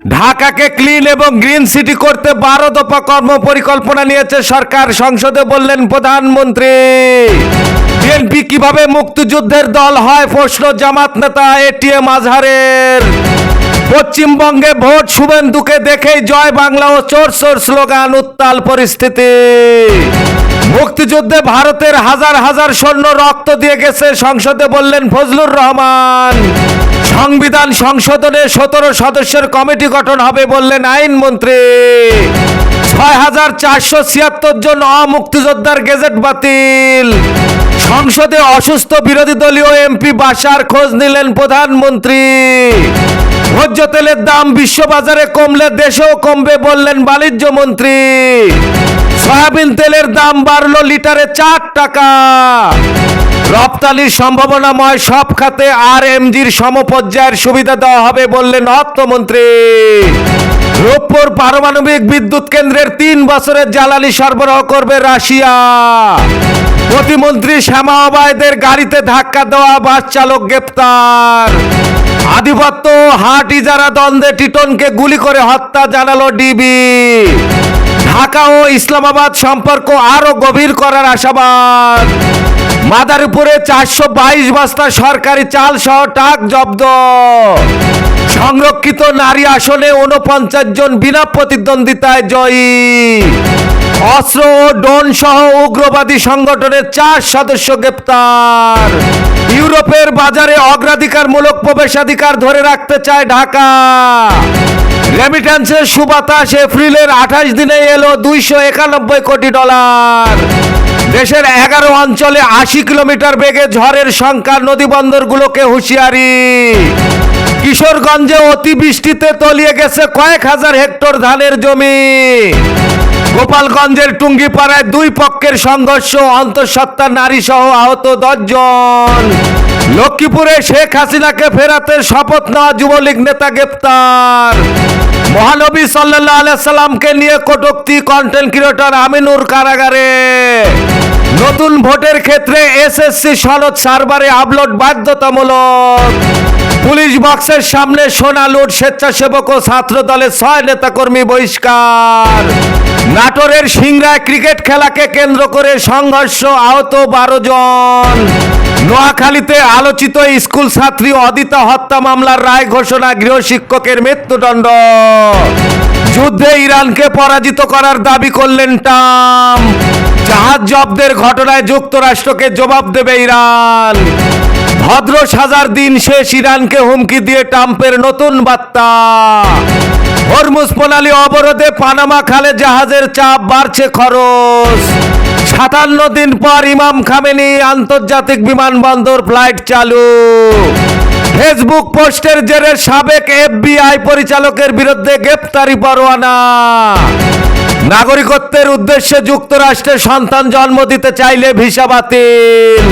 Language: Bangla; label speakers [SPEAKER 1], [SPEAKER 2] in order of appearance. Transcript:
[SPEAKER 1] ঢাকাকে ক্লিন এবং গ্রিন সিটি করতে 12 দফা কর্ম পরিকল্পনা নিয়েছে সরকার, সংসদে বললেন প্রধানমন্ত্রী। বিএনপি কিভাবে মুক্তিযুদ্ধের দল হয়, প্রশ্ন জামাত নেতা এটিএম আজহারের। পশ্চিমবঙ্গে ভোট শুভেন্দুকে দেখেই জয় বাংলা ও চোর চোর স্লোগান, উত্তাল পরিস্থিতি। মুক্তিযুদ্ধে ভারতের হাজার হাজার সৈন্য রক্ত দিয়ে গেছে, সংসদে বললেন ফজলুর রহমান। সংবিধান সংশোধনে 17 সদস্যের কমিটি গঠন হবে বললেন আইনমন্ত্রী। 6476 জন অমুক্তিযোদ্ধার গেজেট বাতিল। সংসদে অসুস্থ বিরোধী দলীয় এমপি বাসার খোঁজ নিলেন প্রধানমন্ত্রী। ভোজ্য তেলের দাম বিশ্ববাজারে কমলে দেশেও কমবে বললেন বাণিজ্য মন্ত্রী। সয়াবিন তেলের দাম বাড়লো লিটারে 4 টাকা। রপ্তানির সম্ভাবনাময় সব খাতে আরএমজির সমপর্যায়ের সুবিধা দেওয়া হবে বললেন অর্থমন্ত্রী। রূপপুর পারমাণবিক বিদ্যুৎ কেন্দ্রের 3 বছরের জ্বালানি সরবরাহ করবে রাশিয়া। প্রতিমন্ত্রী শ্যামা ওবায়দের গাড়িতে ধাক্কা দেওয়া বাস চালক গ্রেপ্তার। আধিপত্য হাট ইজারা দ্বন্দ্বে টিটনকে গুলি করে হত্যা, জানালো ডিবি। ঢাকা ও ইসলামাবাদ সম্পর্ক আরো গভীর করার আশাবাদ। মাদারীপুরে 422 বস্তা সরকারি চাল সহ ট্রাক জব্দ। সংরক্ষিত নারী আসনে 49 জন বিনা প্রতিদ্বন্দ্বিতায় জয়ী। অস্ত্র ও ড্রোন সহ উগ্রবাদী সংগঠনের 4 সদস্য গ্রেপ্তার। ইউরোপের বাজারে অগ্রাধিকারমূলক প্রবেশাধিকার ধরে রাখতে চায় ঢাকা। রেমিট্যান্সের সুবাতাস, এপ্রিলের 28 দিনে এলো $291 কোটি। দেশের 11 অঞ্চলে 80 কিলোমিটার বেগে ঝড়ের সংখ্যা, নদীবন্দরগুলোকে হুঁশিয়ারি। কিশোরগঞ্জে অতিবৃষ্টিতে তলিয়ে গেছে কয়েক হাজার হেক্টর ধানের জমি। গোপালগঞ্জের টুঙ্গিপাড়ায় 2 পক্ষের সংঘর্ষ, অন্তঃসত্ত্বা নারী সহ আহত 10 জন। লক্ষ্মীপুরে শেখ হাসিনাকে ফেরাতে শপথ নেওয়া যুবলীগ নেতা গ্রেপ্তার। মহানবী সাল্লাল্লাহু আলাইহি সাল্লামকে নিয়ে কটূক্তি, কন্টেন্ট ক্রিয়েটর আমিনুর কারাগারে। নতুন ভোটের ক্ষেত্রে এসএসসি সনদ সার্ভারে আপলোড বাধ্যতামূলক। পুলিশ বক্সের সামনে সোনা লুট, স্বেচ্ছাসেবক ও ছাত্র দলের 6 নেতাকর্মী বহিষ্কার। নাটোরের সিংড়ায় ক্রিকেট খেলাকে কেন্দ্র করে সংঘর্ষ, আহত 12 জন। নোয়াখালীতে আলোচিত স্কুল ছাত্রী অদিতা হত্যা মামলার রায় ঘোষণা, গৃহশিক্ষকের মৃত্যুদণ্ড। যুদ্ধে ইরানকে পরাজিত করার দাবি করলেন ট্রাম্প। জাহাজ জব্দের ঘটনায় যুক্তরাষ্ট্রকে জবাব দেবে ইরান। ভদ্র সাজার দিন শেষ, ইরানকে হুমকি দিয়ে ট্রাম্পের নতুন বার্তা। হরমুজ প্রণালী অবরোধে পানামা খালে জাহাজের চাপ, বাড়ছে খরচ। 57 দিন পর ইমাম খামেনি আন্তর্জাতিক বিমানবন্দর ফ্লাইট চালু। ফেসবুক পোস্টের জেরে সাবেক এফবিআই পরিচালকের বিরুদ্ধে গ্রেফতারি পরোয়ানা। নাগরিকত্বের উদ্দেশ্যে যুক্তরাষ্ট্রে সন্তান জন্ম দিতে চাইলে ভিসা বাতিল।